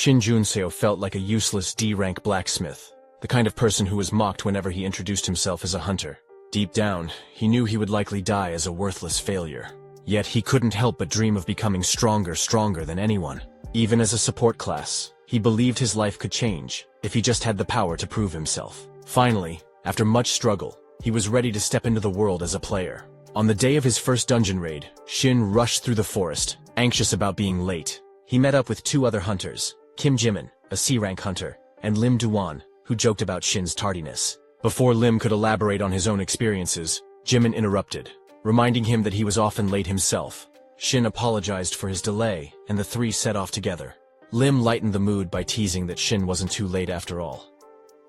Shin Junseo felt like a useless D-rank blacksmith, the kind of person who was mocked whenever he introduced himself as a hunter. Deep down, he knew he would likely die as a worthless failure. Yet he couldn't help but dream of becoming stronger than anyone. Even as a support class, he believed his life could change, if he just had the power to prove himself. Finally, after much struggle, he was ready to step into the world as a player. On the day of his first dungeon raid, Shin rushed through the forest, anxious about being late. He met up with two other hunters, Kim Jimin, a C-rank hunter, and Lim Duan, who joked about Shin's tardiness. Before Lim could elaborate on his own experiences, Jimin interrupted, reminding him that he was often late himself. Shin apologized for his delay, and the three set off together. Lim lightened the mood by teasing that Shin wasn't too late after all.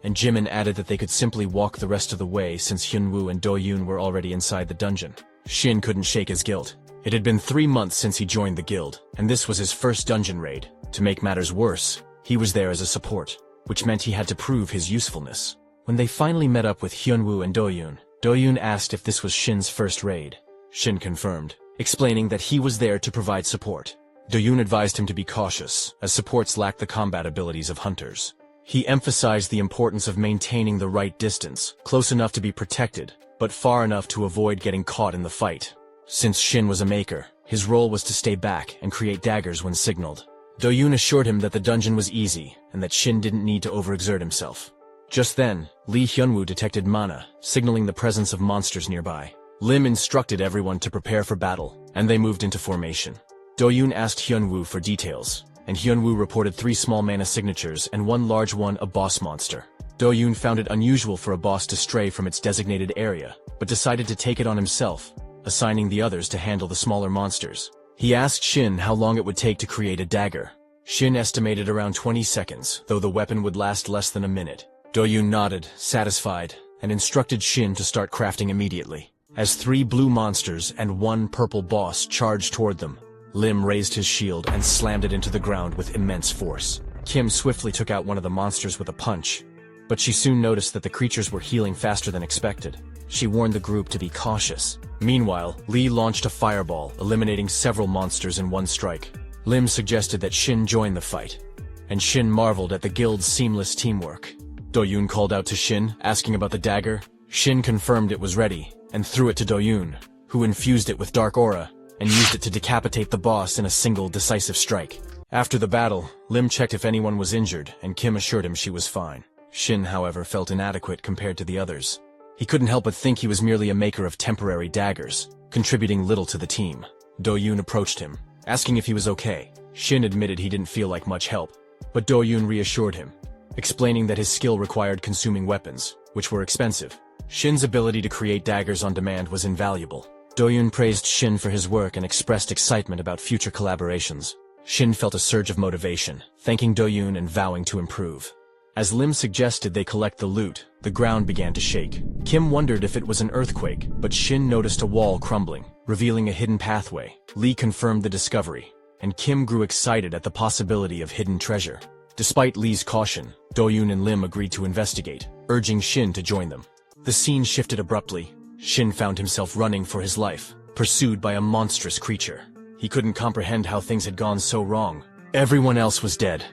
And Jimin added that they could simply walk the rest of the way since Hyunwoo and Do-yoon were already inside the dungeon. Shin couldn't shake his guilt. It had been 3 months since he joined the guild, and this was his first dungeon raid. To make matters worse, he was there as a support, which meant he had to prove his usefulness. When they finally met up with Hyunwoo and Do-yoon asked if this was Shin's first raid. Shin confirmed, explaining that he was there to provide support. Do-yoon advised him to be cautious, as supports lack the combat abilities of hunters. He emphasized the importance of maintaining the right distance, close enough to be protected, but far enough to avoid getting caught in the fight. Since Shin was a maker, his role was to stay back and create daggers when signaled. Do-yoon assured him that the dungeon was easy, and that Shin didn't need to overexert himself. Just then, Lee Hyunwoo detected mana, signaling the presence of monsters nearby. Lim instructed everyone to prepare for battle, and they moved into formation. Do-yoon asked Hyunwoo for details, and Hyunwoo reported 3 small mana signatures and 1 large one, a boss monster. Do-yoon found it unusual for a boss to stray from its designated area, but decided to take it on himself, assigning the others to handle the smaller monsters. He asked Shin how long it would take to create a dagger. Shin estimated around 20 seconds, though the weapon would last less than a minute. Do-yoon nodded, satisfied, and instructed Shin to start crafting immediately. As 3 blue monsters and 1 purple boss charged toward them, Lim raised his shield and slammed it into the ground with immense force. Kim swiftly took out one of the monsters with a punch, but she soon noticed that the creatures were healing faster than expected. She warned the group to be cautious. Meanwhile, Lee launched a fireball, eliminating several monsters in 1 strike. Lim suggested that Shin join the fight, and Shin marveled at the guild's seamless teamwork. Do-yoon called out to Shin, asking about the dagger. Shin confirmed it was ready, and threw it to Do-yoon, who infused it with dark aura, and used it to decapitate the boss in a single decisive strike. After the battle, Lim checked if anyone was injured, and Kim assured him she was fine. Shin, however, felt inadequate compared to the others. He couldn't help but think he was merely a maker of temporary daggers, contributing little to the team. Do-yoon approached him, asking if he was okay. Shin admitted he didn't feel like much help, but Do-yoon reassured him, explaining that his skill required consuming weapons, which were expensive. Shin's ability to create daggers on demand was invaluable. Do-yoon praised Shin for his work and expressed excitement about future collaborations. Shin felt a surge of motivation, thanking Do-yoon and vowing to improve. As Lim suggested they collect the loot, the ground began to shake. Kim wondered if it was an earthquake, but Shin noticed a wall crumbling, revealing a hidden pathway. Lee confirmed the discovery, and Kim grew excited at the possibility of hidden treasure. Despite Lee's caution, Do-yoon and Lim agreed to investigate, urging Shin to join them. The scene shifted abruptly. Shin found himself running for his life, pursued by a monstrous creature. He couldn't comprehend how things had gone so wrong. Everyone else was dead,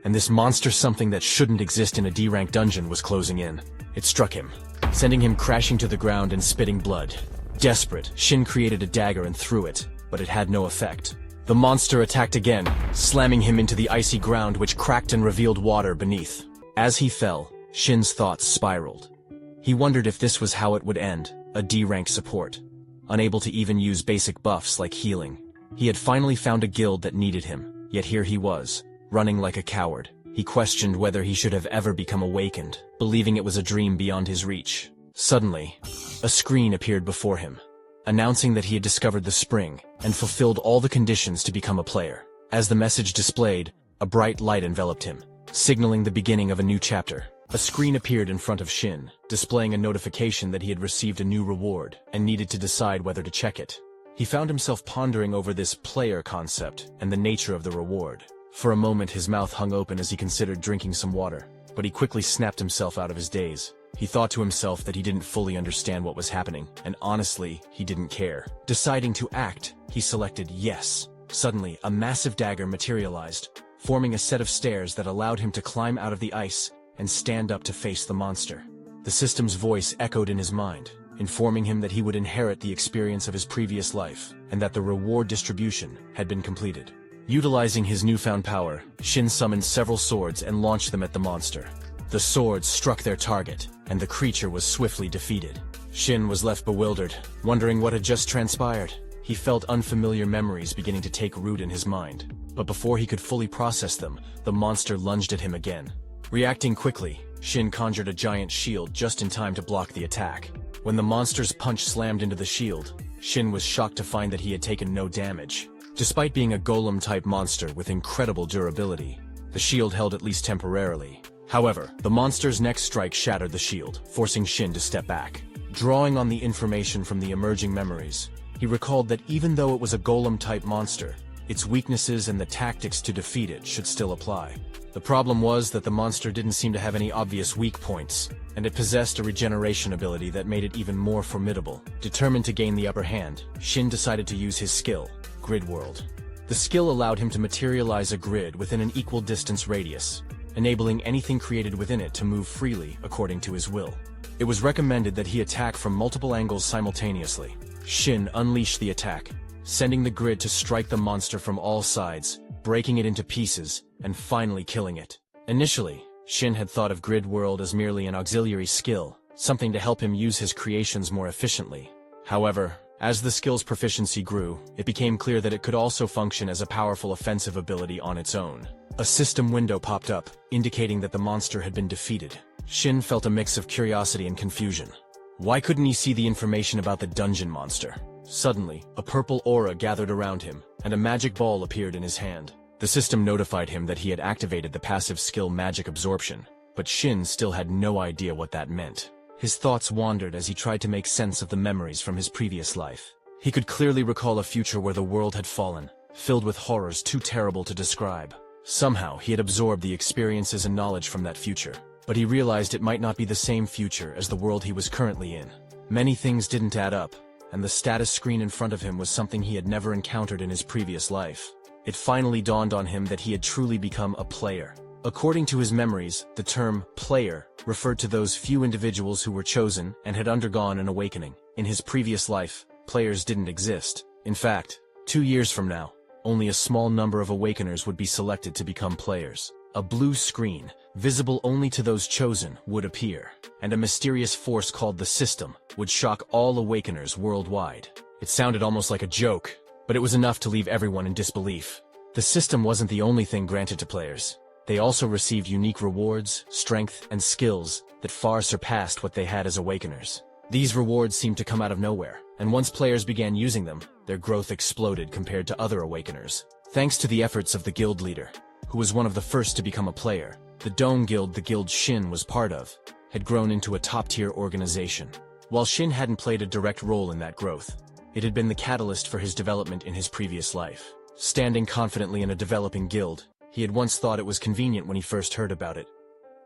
and this monster, something that shouldn't exist in a D-rank dungeon, was closing in. It struck him, sending him crashing to the ground and spitting blood. Desperate, Shin created a dagger and threw it, but it had no effect. The monster attacked again, slamming him into the icy ground which cracked and revealed water beneath. As he fell, Shin's thoughts spiraled. He wondered if this was how it would end, a D-rank support, unable to even use basic buffs like healing. He had finally found a guild that needed him, yet here he was, running like a coward. He questioned whether he should have ever become awakened, believing it was a dream beyond his reach. Suddenly, a screen appeared before him, announcing that he had discovered the spring and fulfilled all the conditions to become a player. As the message displayed, a bright light enveloped him, signaling the beginning of a new chapter. A screen appeared in front of Shin, displaying a notification that he had received a new reward and needed to decide whether to check it. He found himself pondering over this player concept and the nature of the reward. For a moment his mouth hung open as he considered drinking some water, but he quickly snapped himself out of his daze. He thought to himself that he didn't fully understand what was happening, and honestly, he didn't care. Deciding to act, he selected yes. Suddenly, a massive dagger materialized, forming a set of stairs that allowed him to climb out of the ice and stand up to face the monster. The system's voice echoed in his mind, informing him that he would inherit the experience of his previous life, and that the reward distribution had been completed. Utilizing his newfound power, Shin summoned several swords and launched them at the monster. The swords struck their target, and the creature was swiftly defeated. Shin was left bewildered, wondering what had just transpired. He felt unfamiliar memories beginning to take root in his mind, but before he could fully process them, the monster lunged at him again. Reacting quickly, Shin conjured a giant shield just in time to block the attack. When the monster's punch slammed into the shield, Shin was shocked to find that he had taken no damage. Despite being a golem-type monster with incredible durability, the shield held at least temporarily. However, the monster's next strike shattered the shield, forcing Shin to step back. Drawing on the information from the emerging memories, he recalled that even though it was a golem-type monster, its weaknesses and the tactics to defeat it should still apply. The problem was that the monster didn't seem to have any obvious weak points, and it possessed a regeneration ability that made it even more formidable. Determined to gain the upper hand, Shin decided to use his skill, Grid World. The skill allowed him to materialize a grid within an equal distance radius, enabling anything created within it to move freely according to his will. It was recommended that he attack from multiple angles simultaneously. Shin unleashed the attack, sending the grid to strike the monster from all sides, breaking it into pieces, and finally killing it. Initially, Shin had thought of Grid World as merely an auxiliary skill, something to help him use his creations more efficiently. However, as the skill's proficiency grew, it became clear that it could also function as a powerful offensive ability on its own. A system window popped up, indicating that the monster had been defeated. Shin felt a mix of curiosity and confusion. Why couldn't he see the information about the dungeon monster? Suddenly, a purple aura gathered around him, and a magic ball appeared in his hand. The system notified him that he had activated the passive skill Magic Absorption, but Shin still had no idea what that meant. His thoughts wandered as he tried to make sense of the memories from his previous life. He could clearly recall a future where the world had fallen, filled with horrors too terrible to describe. Somehow, he had absorbed the experiences and knowledge from that future, but he realized it might not be the same future as the world he was currently in. Many things didn't add up, and the status screen in front of him was something he had never encountered in his previous life. It finally dawned on him that he had truly become a player. According to his memories, the term player referred to those few individuals who were chosen and had undergone an awakening. In his previous life, players didn't exist. In fact, 2 years from now, only a small number of awakeners would be selected to become players. A blue screen, visible only to those chosen, would appear, and a mysterious force called the System would shock all awakeners worldwide. It sounded almost like a joke, but it was enough to leave everyone in disbelief. The System wasn't the only thing granted to players. They also received unique rewards, strength, and skills that far surpassed what they had as awakeners. These rewards seemed to come out of nowhere, and once players began using them, their growth exploded compared to other awakeners. Thanks to the efforts of the guild leader, who was one of the first to become a player, the Dome Guild the guild Shin was part of had grown into a top-tier organization. While Shin hadn't played a direct role in that growth, it had been the catalyst for his development in his previous life. Standing confidently in a developing guild, he had once thought it was convenient when he first heard about it,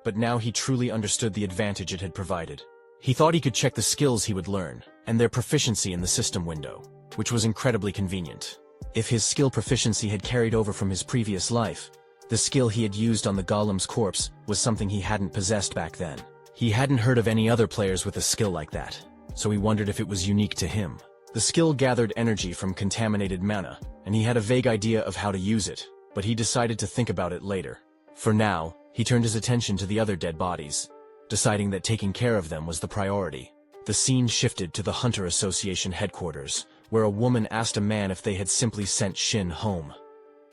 but now he truly understood the advantage it had provided. He thought he could check the skills he would learn, and their proficiency in the system window, which was incredibly convenient. If his skill proficiency had carried over from his previous life, the skill he had used on the golem's corpse was something he hadn't possessed back then. He hadn't heard of any other players with a skill like that, so he wondered if it was unique to him. The skill gathered energy from contaminated mana, and he had a vague idea of how to use it, but he decided to think about it later. For now, he turned his attention to the other dead bodies, deciding that taking care of them was the priority. The scene shifted to the Hunter Association headquarters, where a woman asked a man if they had simply sent Shin home.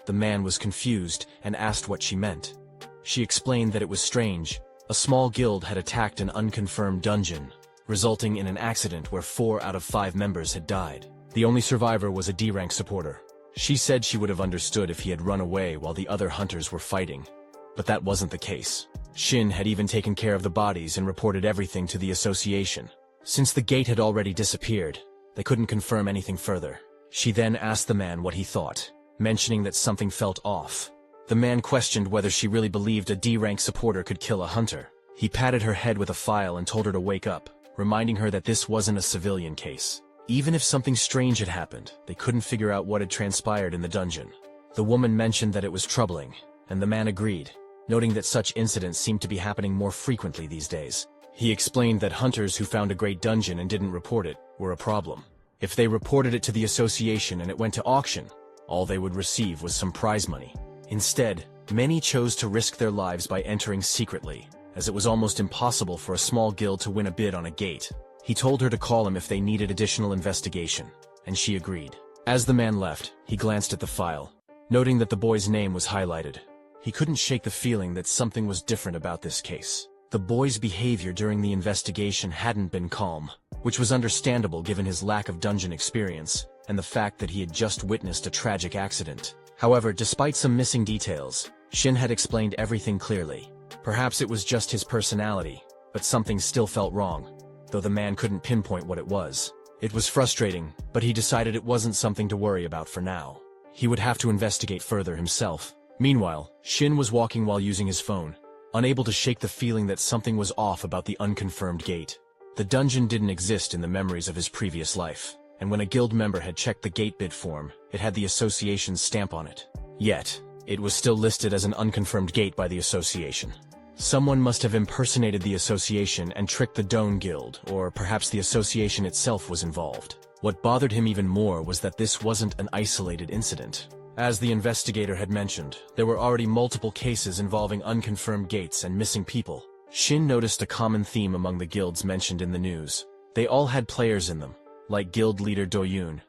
The man was confused and asked what she meant. She explained that it was strange. A small guild had attacked an unconfirmed dungeon, resulting in an accident where 4 out of 5 members had died. The only survivor was a D-rank supporter. She said she would have understood if he had run away while the other hunters were fighting, but that wasn't the case. Shin had even taken care of the bodies and reported everything to the association. Since the gate had already disappeared, they couldn't confirm anything further. She then asked the man what he thought, mentioning that something felt off. The man questioned whether she really believed a D-rank supporter could kill a hunter. He patted her head with a file and told her to wake up, reminding her that this wasn't a civilian case. Even if something strange had happened, they couldn't figure out what had transpired in the dungeon. The woman mentioned that it was troubling, and the man agreed, noting that such incidents seemed to be happening more frequently these days. He explained that hunters who found a great dungeon and didn't report it were a problem. If they reported it to the association and it went to auction, all they would receive was some prize money. Instead, many chose to risk their lives by entering secretly, as it was almost impossible for a small guild to win a bid on a gate. He told her to call him if they needed additional investigation, and she agreed. As the man left, he glanced at the file, noting that the boy's name was highlighted. He couldn't shake the feeling that something was different about this case. The boy's behavior during the investigation hadn't been calm, which was understandable given his lack of dungeon experience, and the fact that he had just witnessed a tragic accident. However, despite some missing details, Shin had explained everything clearly. Perhaps it was just his personality, but something still felt wrong, though the man couldn't pinpoint what it was. It was frustrating, but he decided it wasn't something to worry about for now. He would have to investigate further himself. Meanwhile, Shin was walking while using his phone, unable to shake the feeling that something was off about the unconfirmed gate. The dungeon didn't exist in the memories of his previous life, and when a guild member had checked the gate bid form, it had the association's stamp on it. Yet, it was still listed as an unconfirmed gate by the association. Someone must have impersonated the association and tricked the Doan Guild, or perhaps the association itself was involved. What bothered him even more was that this wasn't an isolated incident. As the investigator had mentioned, there were already multiple cases involving unconfirmed gates and missing people. Shin noticed a common theme among the guilds mentioned in the news. They all had players in them, like guild leader Doyun,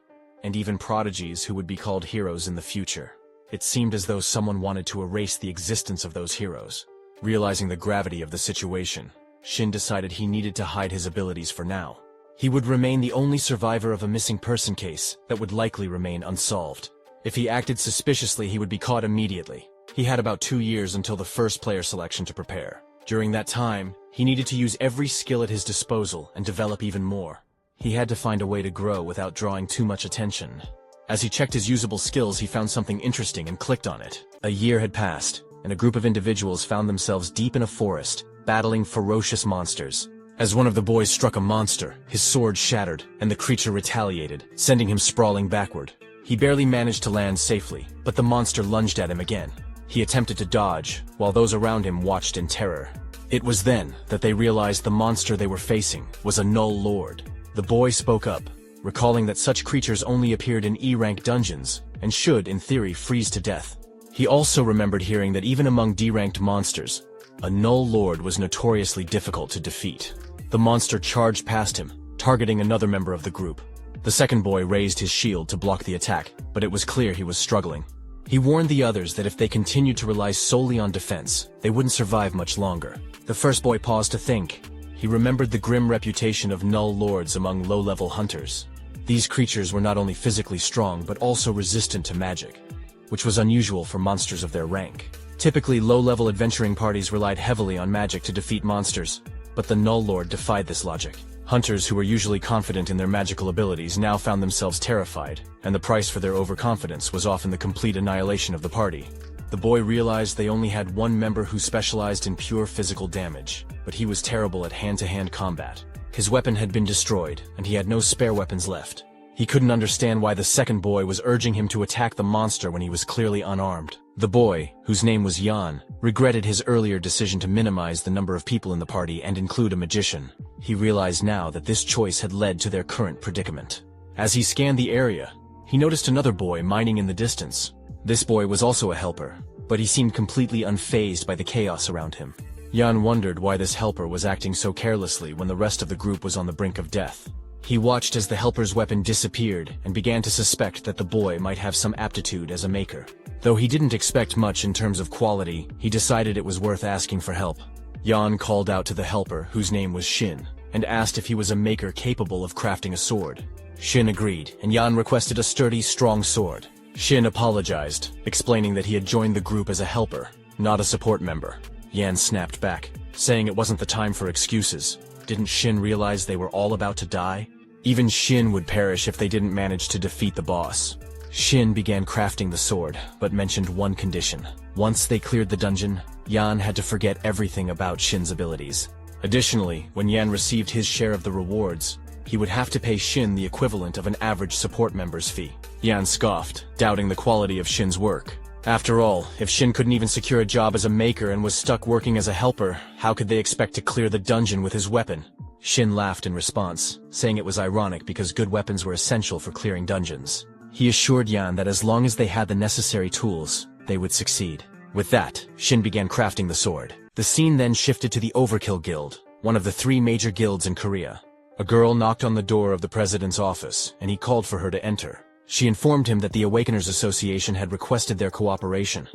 and even prodigies who would be called heroes in the future. It seemed as though someone wanted to erase the existence of those heroes. Realizing the gravity of the situation, Shin decided he needed to hide his abilities for now. He would remain the only survivor of a missing person case that would likely remain unsolved. If he acted suspiciously, he would be caught immediately. He had about 2 years until the first player selection to prepare. During that time, he needed to use every skill at his disposal and develop even more. He had to find a way to grow without drawing too much attention. As he checked his usable skills, he found something interesting and clicked on it. A year had passed, and a group of individuals found themselves deep in a forest, battling ferocious monsters. As one of the boys struck a monster, his sword shattered, and the creature retaliated, sending him sprawling backward. He barely managed to land safely, but the monster lunged at him again. He attempted to dodge, while those around him watched in terror. It was then that they realized the monster they were facing was a Null Lord. The boy spoke up, recalling that such creatures only appeared in E-rank dungeons, and should, in theory, freeze to death. He also remembered hearing that even among D-ranked monsters, a Null Lord was notoriously difficult to defeat. The monster charged past him, targeting another member of the group. The second boy raised his shield to block the attack, but it was clear he was struggling. He warned the others that if they continued to rely solely on defense, they wouldn't survive much longer. The first boy paused to think. He remembered the grim reputation of Null Lords among low-level hunters. These creatures were not only physically strong, but also resistant to magic, which was unusual for monsters of their rank. Typically, low-level adventuring parties relied heavily on magic to defeat monsters, but the Null Lord defied this logic. Hunters who were usually confident in their magical abilities now found themselves terrified, and the price for their overconfidence was often the complete annihilation of the party. The boy realized they only had one member who specialized in pure physical damage, but he was terrible at hand-to-hand combat. His weapon had been destroyed, and he had no spare weapons left. He couldn't understand why the second boy was urging him to attack the monster when he was clearly unarmed. The boy, whose name was Jan, regretted his earlier decision to minimize the number of people in the party and include a magician. He realized now that this choice had led to their current predicament. As he scanned the area, he noticed another boy mining in the distance. This boy was also a helper, but he seemed completely unfazed by the chaos around him. Jan wondered why this helper was acting so carelessly when the rest of the group was on the brink of death. He watched as the helper's weapon disappeared and began to suspect that the boy might have some aptitude as a maker. Though he didn't expect much in terms of quality, he decided it was worth asking for help. Jan called out to the helper, whose name was Shin, and asked if he was a maker capable of crafting a sword. Shin agreed, and Jan requested a sturdy, strong sword. Shin apologized, explaining that he had joined the group as a helper, not a support member. Jan snapped back, saying it wasn't the time for excuses. Didn't Shin realize they were all about to die? Even Shin would perish if they didn't manage to defeat the boss. Shin began crafting the sword, but mentioned one condition. Once they cleared the dungeon, Jan had to forget everything about Shin's abilities. Additionally, when Jan received his share of the rewards, he would have to pay Shin the equivalent of an average support member's fee. Jan scoffed, doubting the quality of Shin's work. After all, if Shin couldn't even secure a job as a maker and was stuck working as a helper, how could they expect to clear the dungeon with his weapon? Shin laughed in response, saying it was ironic because good weapons were essential for clearing dungeons. He assured Yan that as long as they had the necessary tools, they would succeed. With that, Shin began crafting the sword. The scene then shifted to the Overkill Guild, one of the 3 major guilds in Korea. A girl knocked on the door of the president's office, and he called for her to enter. She informed him that the Awakeners Association had requested their cooperation,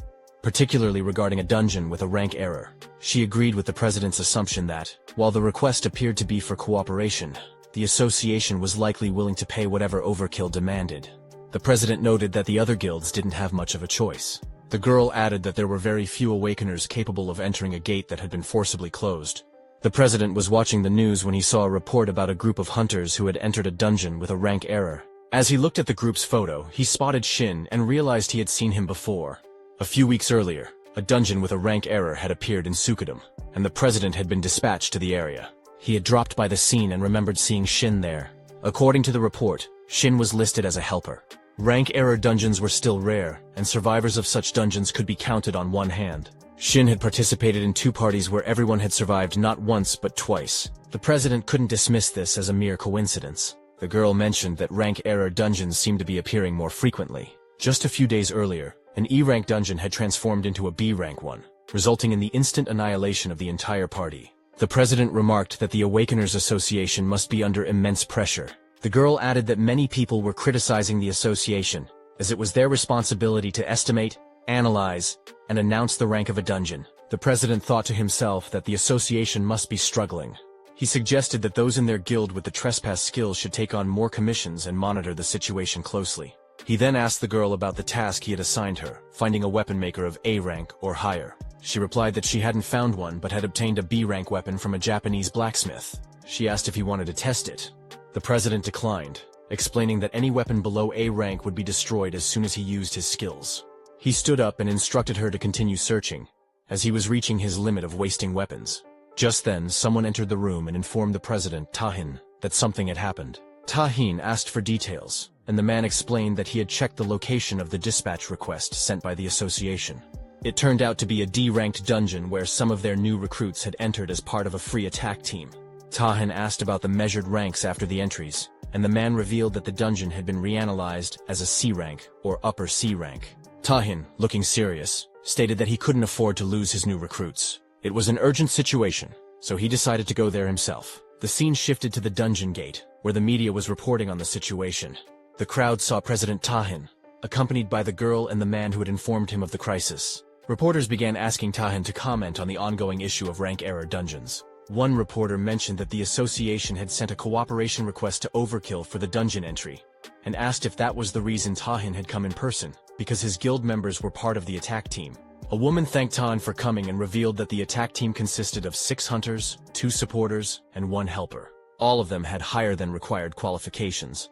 particularly regarding a dungeon with a rank error. She agreed with the president's assumption that, while the request appeared to be for cooperation, the association was likely willing to pay whatever Overkill demanded. The president noted that the other guilds didn't have much of a choice. The girl added that there were very few Awakeners capable of entering a gate that had been forcibly closed. The president was watching the news when he saw a report about a group of hunters who had entered a dungeon with a rank error. As he looked at the group's photo, he spotted Shin and realized he had seen him before. A few weeks earlier, a dungeon with a rank error had appeared in Suicidal, and the president had been dispatched to the area. He had dropped by the scene and remembered seeing Shin there. According to the report, Shin was listed as a helper. Rank error dungeons were still rare, and survivors of such dungeons could be counted on one hand. Shin had participated in 2 parties where everyone had survived not once but twice. The president couldn't dismiss this as a mere coincidence. The girl mentioned that rank error dungeons seemed to be appearing more frequently. Just a few days earlier, an E-rank dungeon had transformed into a B-rank one, resulting in the instant annihilation of the entire party. The president remarked that the Awakeners Association must be under immense pressure. The girl added that many people were criticizing the association, as it was their responsibility to estimate, analyze, and announce the rank of a dungeon. The president thought to himself that the association must be struggling. He suggested that those in their guild with the trespass skills should take on more commissions and monitor the situation closely. He then asked the girl about the task he had assigned her, finding a weapon maker of A rank or higher. She replied that she hadn't found one but had obtained a B rank weapon from a Japanese blacksmith. She asked if he wanted to test it. The president declined, explaining that any weapon below A rank would be destroyed as soon as he used his skills. He stood up and instructed her to continue searching, as he was reaching his limit of wasting weapons. Just then, someone entered the room and informed the president, Tahin, that something had happened. Tahin asked for details, and the man explained that he had checked the location of the dispatch request sent by the association. It turned out to be a D-ranked dungeon where some of their new recruits had entered as part of a free attack team. Tahin asked about the measured ranks after the entries, and the man revealed that the dungeon had been reanalyzed as a C rank or upper C rank. Tahin, looking serious, stated that he couldn't afford to lose his new recruits. It was an urgent situation, so he decided to go there himself. The scene shifted to the dungeon gate, where the media was reporting on the situation. The crowd saw President Tahin, accompanied by the girl and the man who had informed him of the crisis. Reporters began asking Tahin to comment on the ongoing issue of rank error dungeons. One reporter mentioned that the association had sent a cooperation request to Overkill for the dungeon entry, and asked if that was the reason Tahin had come in person, because his guild members were part of the attack team. A woman thanked Tahin for coming and revealed that the attack team consisted of 6 hunters, 2 supporters, and 1 helper. All of them had higher than required qualifications.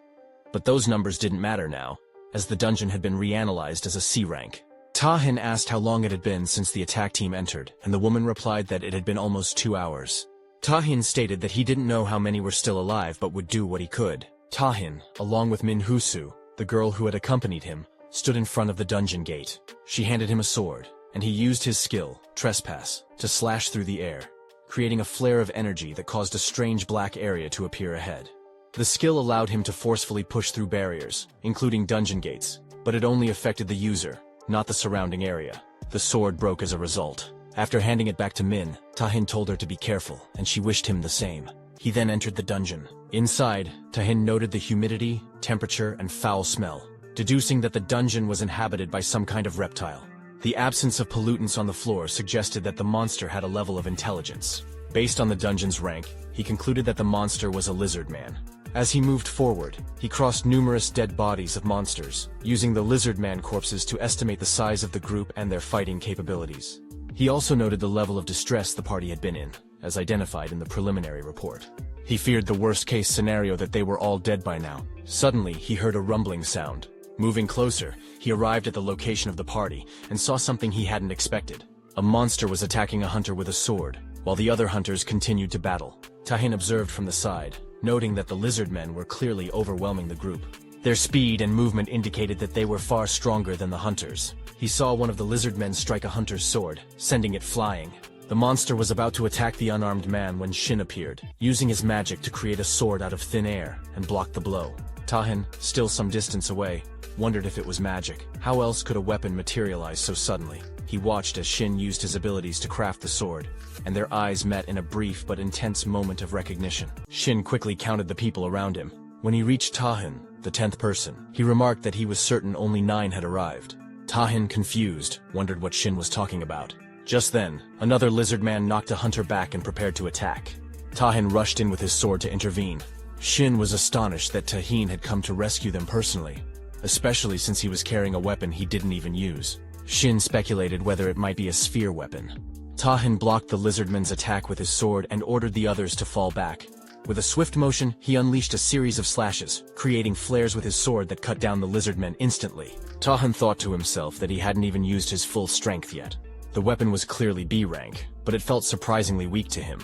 But those numbers didn't matter now, as the dungeon had been reanalyzed as a C rank. Tahin asked how long it had been since the attack team entered, and the woman replied that it had been almost 2 hours. Tahin stated that he didn't know how many were still alive but would do what he could. Tahin, along with Min Husu, the girl who had accompanied him, stood in front of the dungeon gate. She handed him a sword, and he used his skill, Trespass, to slash through the air, creating a flare of energy that caused a strange black area to appear ahead. The skill allowed him to forcefully push through barriers, including dungeon gates, but it only affected the user, not the surrounding area. The sword broke as a result. After handing it back to Min, Tahin told her to be careful, and she wished him the same. He then entered the dungeon. Inside, Tahin noted the humidity, temperature, and foul smell, deducing that the dungeon was inhabited by some kind of reptile. The absence of pollutants on the floor suggested that the monster had a level of intelligence. Based on the dungeon's rank, he concluded that the monster was a lizard man. As he moved forward, he crossed numerous dead bodies of monsters, using the lizard man corpses to estimate the size of the group and their fighting capabilities. He also noted the level of distress the party had been in, as identified in the preliminary report. He feared the worst-case scenario that they were all dead by now. Suddenly, he heard a rumbling sound. Moving closer, he arrived at the location of the party and saw something he hadn't expected. A monster was attacking a hunter with a sword, while the other hunters continued to battle. Tahin observed from the side, noting that the lizard men were clearly overwhelming the group. Their speed and movement indicated that they were far stronger than the hunters. He saw one of the lizard men strike a hunter's sword, sending it flying. The monster was about to attack the unarmed man when Shin appeared, using his magic to create a sword out of thin air and block the blow. Tahin, still some distance away, wondered if it was magic. How else could a weapon materialize so suddenly? He watched as Shin used his abilities to craft the sword, and their eyes met in a brief but intense moment of recognition. Shin quickly counted the people around him. When he reached Tahin, the 10th person, he remarked that he was certain only 9 had arrived. Tahin, confused, wondered what Shin was talking about. Just then, another lizard man knocked a hunter back and prepared to attack. Tahin rushed in with his sword to intervene. Shin was astonished that Tahin had come to rescue them personally, especially since he was carrying a weapon he didn't even use. Shin speculated whether it might be a sphere weapon. Tahin blocked the lizardman's attack with his sword and ordered the others to fall back. With a swift motion, he unleashed a series of slashes, creating flares with his sword that cut down the lizardmen instantly. Tahin thought to himself that he hadn't even used his full strength yet. The weapon was clearly B rank, but it felt surprisingly weak to him.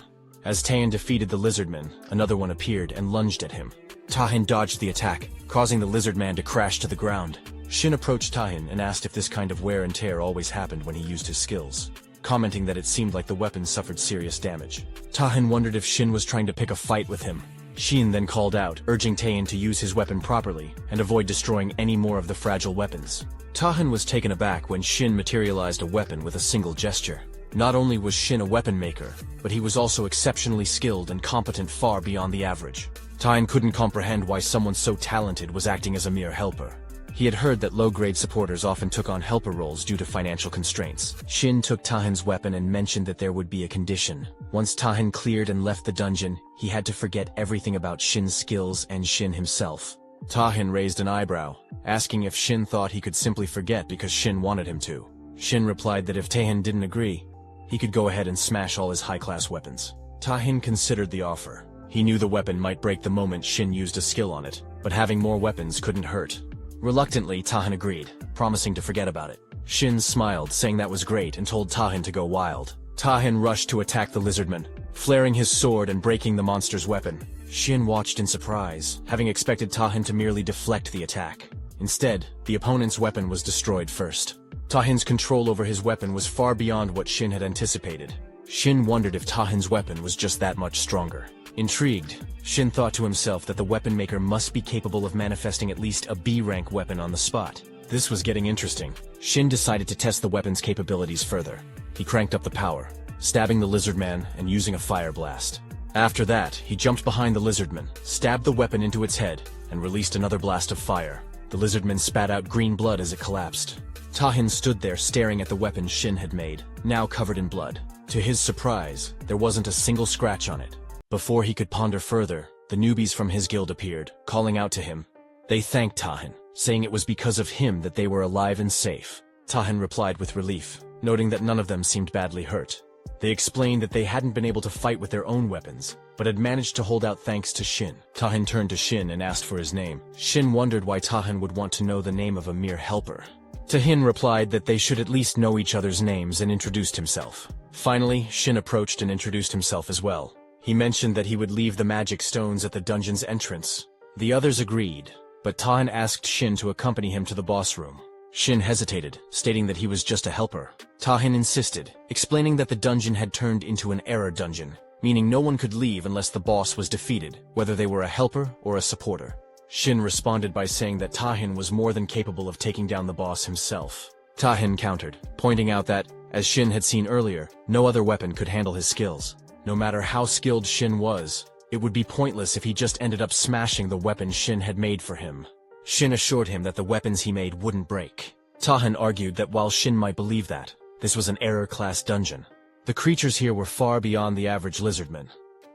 As Tahin defeated the lizardman, another one appeared and lunged at him. Tahin dodged the attack, causing the lizardman to crash to the ground. Shin approached Tahin and asked if this kind of wear and tear always happened when he used his skills, commenting that it seemed like the weapon suffered serious damage. Tahin wondered if Shin was trying to pick a fight with him. Shin then called out, urging Tahin to use his weapon properly and avoid destroying any more of the fragile weapons. Tahin was taken aback when Shin materialized a weapon with a single gesture. Not only was Shin a weapon maker, but he was also exceptionally skilled and competent far beyond the average. Tahin couldn't comprehend why someone so talented was acting as a mere helper. He had heard that low-grade supporters often took on helper roles due to financial constraints. Shin took Tahin's weapon and mentioned that there would be a condition. Once Tahin cleared and left the dungeon, he had to forget everything about Shin's skills and Shin himself. Tahin raised an eyebrow, asking if Shin thought he could simply forget because Shin wanted him to. Shin replied that if Tahin didn't agree, he could go ahead and smash all his high-class weapons. Tahin considered the offer. He knew the weapon might break the moment Shin used a skill on it, but having more weapons couldn't hurt. Reluctantly, Tahin agreed, promising to forget about it. Shin smiled, saying that was great, and told Tahin to go wild. Tahin rushed to attack the lizardman, flaring his sword and breaking the monster's weapon. Shin watched in surprise, having expected Tahin to merely deflect the attack. Instead, the opponent's weapon was destroyed first. Tahin's control over his weapon was far beyond what Shin had anticipated. Shin wondered if Tahin's weapon was just that much stronger. Intrigued, Shin thought to himself that the weapon maker must be capable of manifesting at least a B-rank weapon on the spot. This was getting interesting. Shin decided to test the weapon's capabilities further. He cranked up the power, stabbing the lizardman and using a fire blast. After that, he jumped behind the lizardman, stabbed the weapon into its head, and released another blast of fire. The lizardman spat out green blood as it collapsed. Tahin stood there staring at the weapon Shin had made, now covered in blood. To his surprise, there wasn't a single scratch on it. Before he could ponder further, the newbies from his guild appeared, calling out to him. They thanked Tahin, saying it was because of him that they were alive and safe. Tahin replied with relief, noting that none of them seemed badly hurt. They explained that they hadn't been able to fight with their own weapons, but had managed to hold out thanks to Shin. Tahin turned to Shin and asked for his name. Shin wondered why Tahin would want to know the name of a mere helper. Tahin replied that they should at least know each other's names and introduced himself. Finally, Shin approached and introduced himself as well. He mentioned that he would leave the magic stones at the dungeon's entrance. The others agreed, but Tahin asked Shin to accompany him to the boss room. Shin hesitated, stating that he was just a helper. Tahin insisted, explaining that the dungeon had turned into an error dungeon, meaning no one could leave unless the boss was defeated, whether they were a helper or a supporter. Shin responded by saying that Tahin was more than capable of taking down the boss himself. Tahin countered, pointing out that, as Shin had seen earlier, no other weapon could handle his skills. No matter how skilled Shin was, it would be pointless if he just ended up smashing the weapon Shin had made for him. Shin assured him that the weapons he made wouldn't break. Tahin argued that while Shin might believe that, this was an error-class dungeon. The creatures here were far beyond the average lizardman,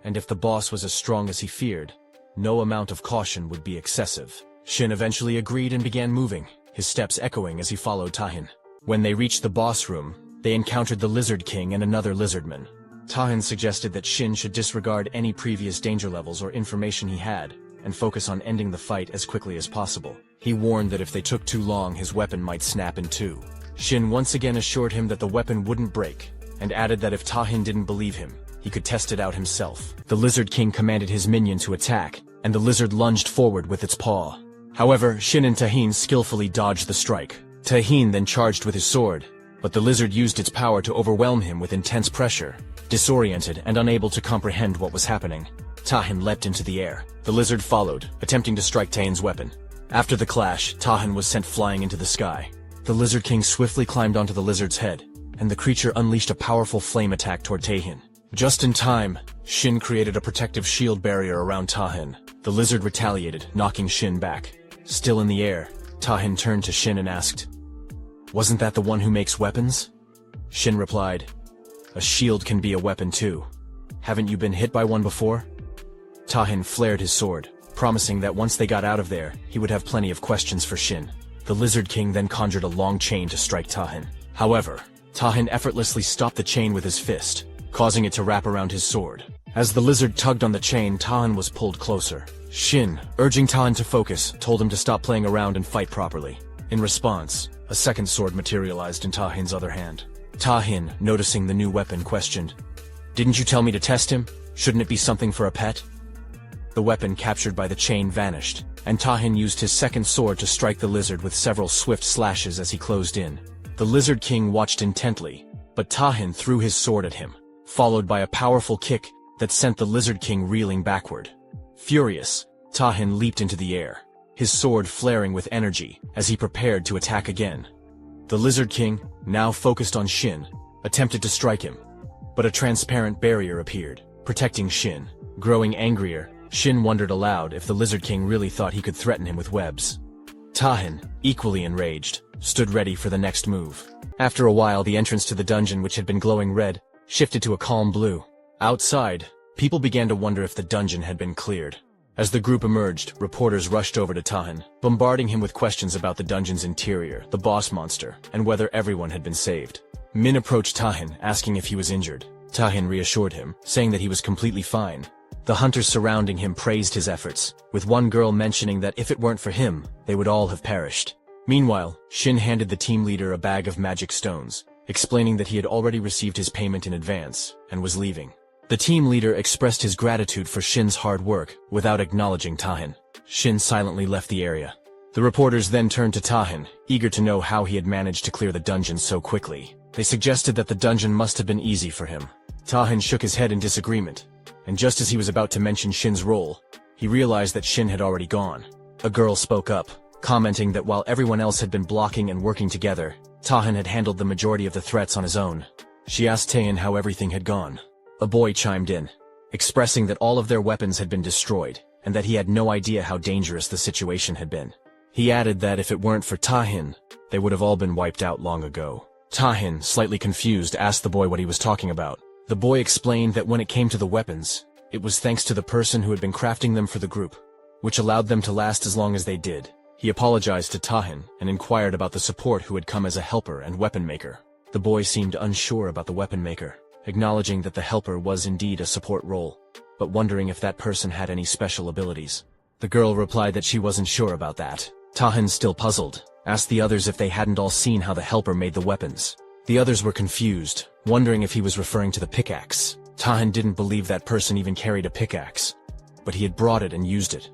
and if the boss was as strong as he feared, no amount of caution would be excessive. Shin eventually agreed and began moving, his steps echoing as he followed Tahin. When they reached the boss room, they encountered the Lizard King and another lizardman. Tahin suggested that Shin should disregard any previous danger levels or information he had, and focus on ending the fight as quickly as possible. He warned that if they took too long, his weapon might snap in two. Shin once again assured him that the weapon wouldn't break, and added that if Tahin didn't believe him, he could test it out himself. The Lizard King commanded his minion to attack, and the lizard lunged forward with its paw. However, Shin and Tahin skillfully dodged the strike. Tahin then charged with his sword, but the lizard used its power to overwhelm him with intense pressure. Disoriented and unable to comprehend what was happening, Tahin leapt into the air. The lizard followed, attempting to strike Tahin's weapon. After the clash, Tahin was sent flying into the sky. The Lizard King swiftly climbed onto the lizard's head, and the creature unleashed a powerful flame attack toward Tahin. Just in time, Shin created a protective shield barrier around Tahin. The lizard retaliated, knocking Shin back. Still in the air, Tahin turned to Shin and asked, "Wasn't that the one who makes weapons?" Shin replied, "A shield can be a weapon too. Haven't you been hit by one before?" Tahin flared his sword, promising that once they got out of there, he would have plenty of questions for Shin. The Lizard King then conjured a long chain to strike Tahin. However, Tahin effortlessly stopped the chain with his fist, causing it to wrap around his sword. As the lizard tugged on the chain, Tahin was pulled closer. Shin, urging Tahin to focus, told him to stop playing around and fight properly. In response, a second sword materialized in Tahin's other hand. Tahin, noticing the new weapon, questioned, "Didn't you tell me to test him? Shouldn't it be something for a pet?" The weapon captured by the chain vanished, and Tahin used his second sword to strike the lizard with several swift slashes as he closed in. The Lizard King watched intently, but Tahin threw his sword at him, followed by a powerful kick that sent the Lizard King reeling backward. Furious, Tahin leaped into the air, his sword flaring with energy as he prepared to attack again. The Lizard King, now focused on Shin, attempted to strike him, but a transparent barrier appeared, protecting Shin. Growing angrier, Shin wondered aloud if the Lizard King really thought he could threaten him with webs. Tahin, equally enraged, stood ready for the next move. After a while, the entrance to the dungeon, which had been glowing red, shifted to a calm blue. Outside, people began to wonder if the dungeon had been cleared. As the group emerged, reporters rushed over to Tahin, bombarding him with questions about the dungeon's interior, the boss monster, and whether everyone had been saved. Min approached Tahin, asking if he was injured. Tahin reassured him, saying that he was completely fine. The hunters surrounding him praised his efforts, with one girl mentioning that if it weren't for him, they would all have perished. Meanwhile, Shin handed the team leader a bag of magic stones, explaining that he had already received his payment in advance, and was leaving. The team leader expressed his gratitude for Shin's hard work, without acknowledging Tahin. Shin silently left the area. The reporters then turned to Tahin, eager to know how he had managed to clear the dungeon so quickly. They suggested that the dungeon must have been easy for him. Tahin shook his head in disagreement, and just as he was about to mention Shin's role, he realized that Shin had already gone. A girl spoke up, commenting that while everyone else had been blocking and working together, Tahin had handled the majority of the threats on his own. She asked Tahin how everything had gone. A boy chimed in, expressing that all of their weapons had been destroyed, and that he had no idea how dangerous the situation had been. He added that if it weren't for Tahin, they would have all been wiped out long ago. Tahin, slightly confused, asked the boy what he was talking about. The boy explained that when it came to the weapons, it was thanks to the person who had been crafting them for the group, which allowed them to last as long as they did. He apologized to Tahin and inquired about the support who had come as a helper and weapon maker. The boy seemed unsure about the weapon maker, acknowledging that the helper was indeed a support role, but wondering if that person had any special abilities. The girl replied that she wasn't sure about that. Tahin, still puzzled, asked the others if they hadn't all seen how the helper made the weapons. The others were confused, wondering if he was referring to the pickaxe. Tahin didn't believe that person even carried a pickaxe, but he had brought it and used it,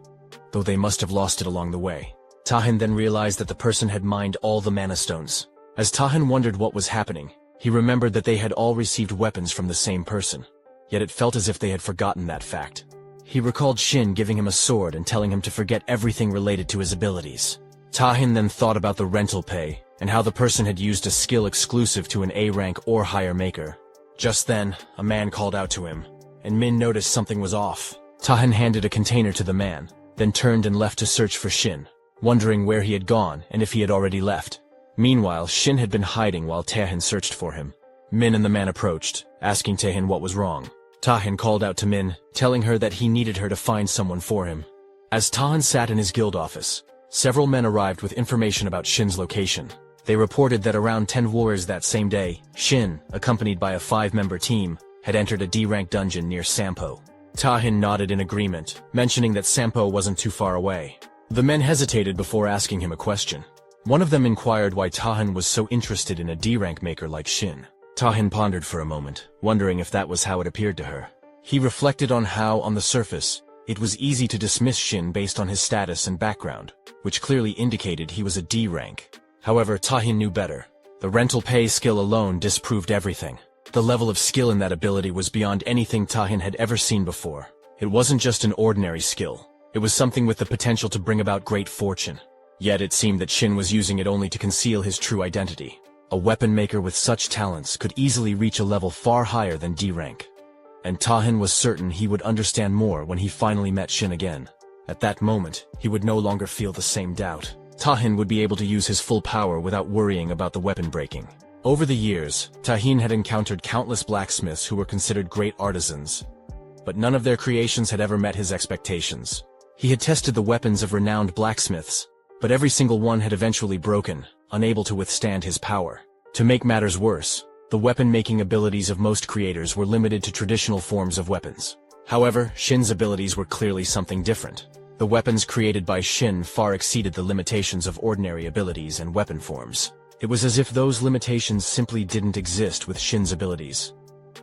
though they must have lost it along the way. Tahin then realized that the person had mined all the mana stones. As Tahin wondered what was happening, he remembered that they had all received weapons from the same person, yet it felt as if they had forgotten that fact. He recalled Shin giving him a sword and telling him to forget everything related to his abilities. Tahin then thought about the rental pay, and how the person had used a skill exclusive to an A rank or higher maker. Just then, a man called out to him, and Min noticed something was off. Tahin handed a container to the man, then turned and left to search for Shin, wondering where he had gone and if he had already left. Meanwhile, Shin had been hiding while Tahin searched for him. Min and the man approached, asking Tahin what was wrong. Tahin called out to Min, telling her that he needed her to find someone for him. As Tahin sat in his guild office, several men arrived with information about Shin's location. They reported that around 10 warriors that same day, Shin, accompanied by a 5-member team, had entered a D-rank dungeon near Sampo. Tahin nodded in agreement, mentioning that Sampo wasn't too far away. The men hesitated before asking him a question. One of them inquired why Tahin was so interested in a D-rank maker like Shin. Tahin pondered for a moment, wondering if that was how it appeared to her. He reflected on how, on the surface, It was easy to dismiss Shin based on his status and background, which clearly indicated he was a D rank. However, Tahin knew better. The rental pay skill alone disproved everything. The level of skill in that ability was beyond anything Tahin had ever seen before. It wasn't just an ordinary skill. It was something with the potential to bring about great fortune. Yet it seemed that Shin was using it only to conceal his true identity. A weapon maker with such talents could easily reach a level far higher than D rank. And Tahin was certain he would understand more when he finally met Shin again. At that moment, he would no longer feel the same doubt. Tahin would be able to use his full power without worrying about the weapon breaking. Over the years, Tahin had encountered countless blacksmiths who were considered great artisans. But none of their creations had ever met his expectations. He had tested the weapons of renowned blacksmiths, but every single one had eventually broken, unable to withstand his power. To make matters worse, the weapon-making abilities of most creators were limited to traditional forms of weapons. However, Shin's abilities were clearly something different. The weapons created by Shin far exceeded the limitations of ordinary abilities and weapon forms. It was as if those limitations simply didn't exist with Shin's abilities.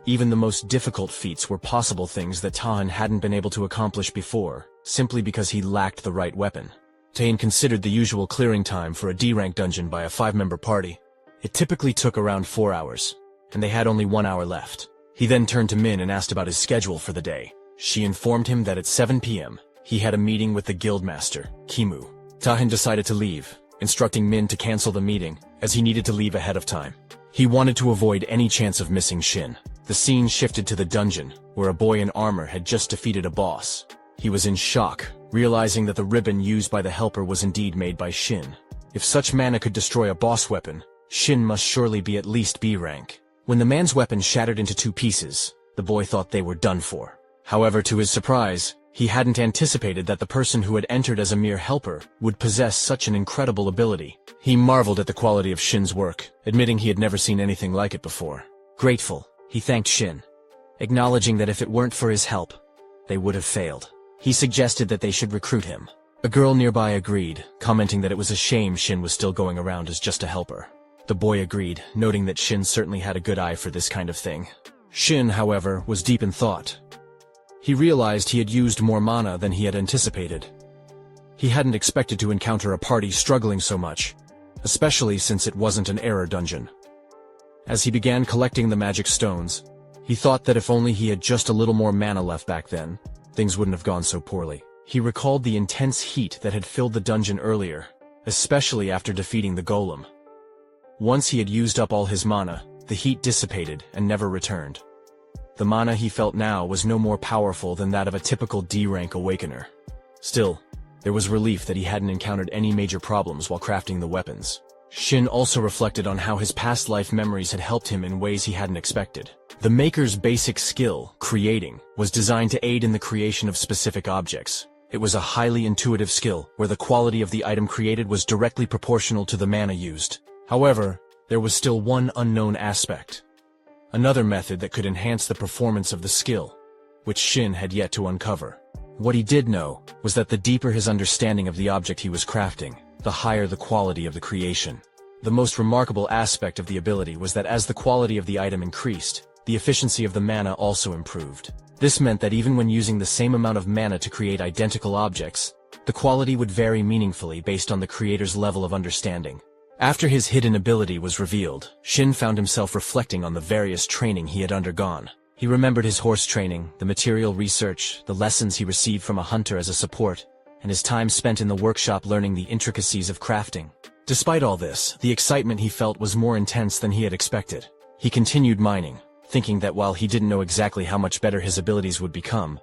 Even the most difficult feats were possible things that Tahin hadn't been able to accomplish before, simply because he lacked the right weapon. Tahin considered the usual clearing time for a D-rank dungeon by a 5-member party. It typically took around 4 hours, and they had only 1 hour left. He then turned to Min and asked about his schedule for the day. She informed him that at 7 p.m., he had a meeting with the guildmaster, Kimu. Tahin decided to leave, instructing Min to cancel the meeting, as he needed to leave ahead of time. He wanted to avoid any chance of missing Shin. The scene shifted to the dungeon, where a boy in armor had just defeated a boss. He was in shock, realizing that the ribbon used by the helper was indeed made by Shin. If such mana could destroy a boss weapon, Shin must surely be at least B rank. When the man's weapon shattered into 2 pieces, the boy thought they were done for. However, to his surprise, he hadn't anticipated that the person who had entered as a mere helper would possess such an incredible ability. He marveled at the quality of Shin's work, admitting he had never seen anything like it before. Grateful, he thanked Shin, acknowledging that if it weren't for his help, they would have failed. He suggested that they should recruit him. A girl nearby agreed, commenting that it was a shame Shin was still going around as just a helper. The boy agreed, noting that Shin certainly had a good eye for this kind of thing. Shin, however, was deep in thought. He realized he had used more mana than he had anticipated. He hadn't expected to encounter a party struggling so much, especially since it wasn't an error dungeon. As he began collecting the magic stones, he thought that if only he had just a little more mana left back then, things wouldn't have gone so poorly. He recalled the intense heat that had filled the dungeon earlier, especially after defeating the golem. Once he had used up all his mana, the heat dissipated and never returned. The mana he felt now was no more powerful than that of a typical D-rank awakener. Still, there was relief that he hadn't encountered any major problems while crafting the weapons. Shin also reflected on how his past life memories had helped him in ways he hadn't expected. The maker's basic skill, creating, was designed to aid in the creation of specific objects. It was a highly intuitive skill, where the quality of the item created was directly proportional to the mana used. However, there was still one unknown aspect. Another method that could enhance the performance of the skill, which Shin had yet to uncover. What he did know was that the deeper his understanding of the object he was crafting, the higher the quality of the creation. The most remarkable aspect of the ability was that as the quality of the item increased, the efficiency of the mana also improved. This meant that even when using the same amount of mana to create identical objects, the quality would vary meaningfully based on the creator's level of understanding. After his hidden ability was revealed, Shin found himself reflecting on the various training he had undergone. He remembered his horse training, the material research, the lessons he received from a hunter as a support, and his time spent in the workshop learning the intricacies of crafting. Despite all this, the excitement he felt was more intense than he had expected. He continued mining, thinking that while he didn't know exactly how much better his abilities would become,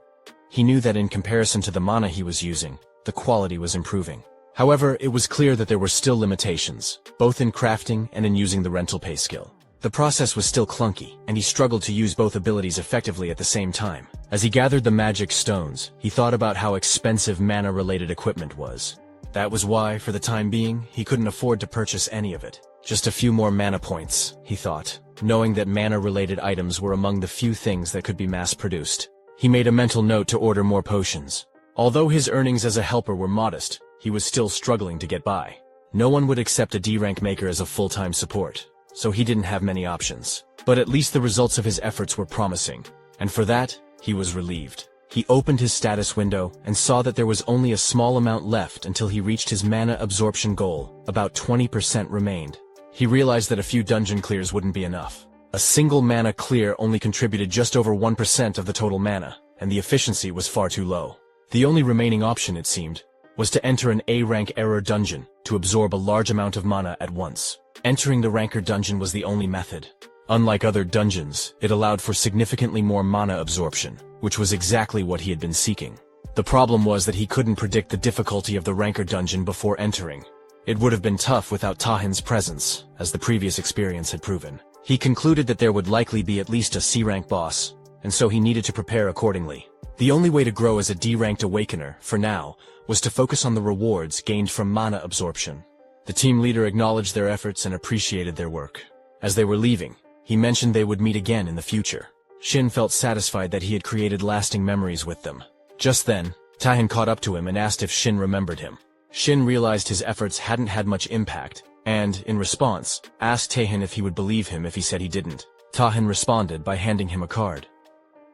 he knew that in comparison to the mana he was using, the quality was improving. However, it was clear that there were still limitations, both in crafting and in using the rental pay skill. The process was still clunky, and he struggled to use both abilities effectively at the same time. As he gathered the magic stones, he thought about how expensive mana-related equipment was. That was why, for the time being, he couldn't afford to purchase any of it. Just a few more mana points, he thought, knowing that mana-related items were among the few things that could be mass-produced. He made a mental note to order more potions. Although his earnings as a helper were modest, he was still struggling to get by. No one would accept a D-rank maker as a full-time support, so he didn't have many options. But at least the results of his efforts were promising, and for that, he was relieved. He opened his status window and saw that there was only a small amount left until he reached his mana absorption goal. About 20% remained. He realized that a few dungeon clears wouldn't be enough. A single mana clear only contributed just over 1% of the total mana, and the efficiency was far too low. The only remaining option, it seemed, was to enter an A-rank error dungeon to absorb a large amount of mana at once. Entering the ranker dungeon was the only method. Unlike other dungeons, it allowed for significantly more mana absorption, which was exactly what he had been seeking. The problem was that he couldn't predict the difficulty of the ranker dungeon before entering. It would have been tough without Tahin's presence, as the previous experience had proven. He concluded that there would likely be at least a C-rank boss, and so he needed to prepare accordingly. The only way to grow as a D-ranked awakener, for now, was to focus on the rewards gained from mana absorption. The team leader acknowledged their efforts and appreciated their work. As they were leaving, he mentioned they would meet again in the future. Shin felt satisfied that he had created lasting memories with them. Just then, Tahin caught up to him and asked if Shin remembered him. Shin realized his efforts hadn't had much impact, and, in response, asked Tahin if he would believe him if he said he didn't. Tahin responded by handing him a card.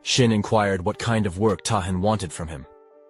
Shin inquired what kind of work Tahin wanted from him.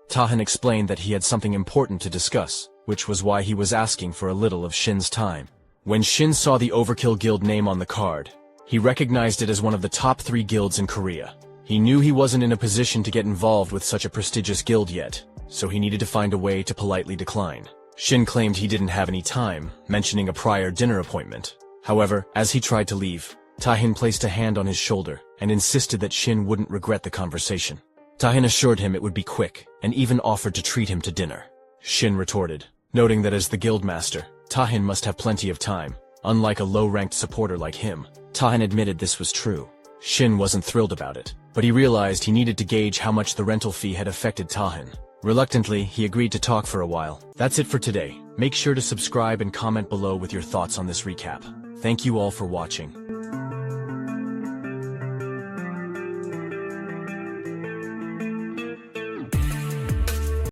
Tahin explained that he had something important to discuss, which was why he was asking for a little of Shin's time. When Shin saw the Overkill Guild name on the card, he recognized it as one of the top 3 guilds in Korea. He knew he wasn't in a position to get involved with such a prestigious guild yet, so he needed to find a way to politely decline. Shin claimed he didn't have any time, mentioning a prior dinner appointment. However, as he tried to leave, Tahin placed a hand on his shoulder and insisted that Shin wouldn't regret the conversation. Tahin assured him it would be quick, and even offered to treat him to dinner. Shin retorted, noting that as the guildmaster, Tahin must have plenty of time. Unlike a low-ranked supporter like him, Tahin admitted this was true. Shin wasn't thrilled about it, but he realized he needed to gauge how much the rental fee had affected Tahin. Reluctantly, he agreed to talk for a while. That's it for today. Make sure to subscribe and comment below with your thoughts on this recap. Thank you all for watching.